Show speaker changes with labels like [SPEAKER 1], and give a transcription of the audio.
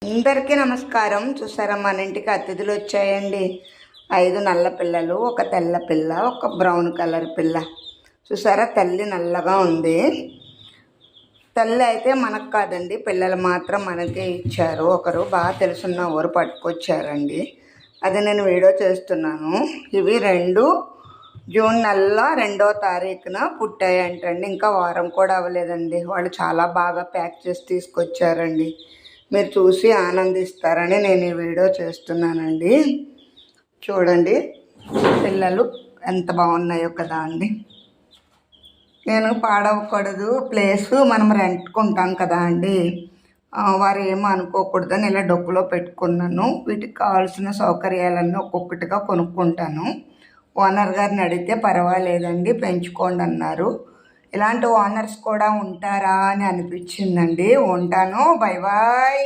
[SPEAKER 1] అందరికీ నమస్కారం. చూసారా, మన ఇంటికి అతిథులు వచ్చాయండి. 5 నల్ల పిల్లలు, ఒక తెల్ల పిల్ల, ఒక బ్రౌన్ కలర్ పిల్ల. చూసారా, తల్లి నల్లగా ఉంది. తల్లి అయితే మనకు కాదండి, పిల్లలు మాత్రం మనకే ఇచ్చారు. ఒకరు బాగా తెలుసున్న ఊరు పట్టుకొచ్చారండి. అది నేను వీడియో చేస్తున్నాను. ఇవి 2 జూన్ నెల 2వ తారీఖున పుట్టాయంటండి. ఇంకా వారం కూడా అవ్వలేదండి. వాళ్ళు చాలా బాగా ప్యాక్ చేసి తీసుకొచ్చారండి. మీరు చూసి ఆనందిస్తారని నేను ఈ వీడియో చేస్తున్నానండి. చూడండి పిల్లలు ఎంత బాగున్నాయో కదా అండి. నేను పాడవకూడదు, ప్లేసు మనం రెంట్కుంటాం కదా అండి, వారు ఏమో అనుకోకూడదని ఇలా డబ్బులో పెట్టుకున్నాను. వీటికి కావాల్సిన సౌకర్యాలన్నీ ఒక్కొక్కటిగా కొనుక్కుంటాను. ఓనర్ గారిని అడిగితే పర్వాలేదండి పెంచుకోండి అన్నారు. ఇలాంటి ఓనర్స్ కూడా ఉంటారా అని అనిపించిందండి. ఉంటాను. Bye bye.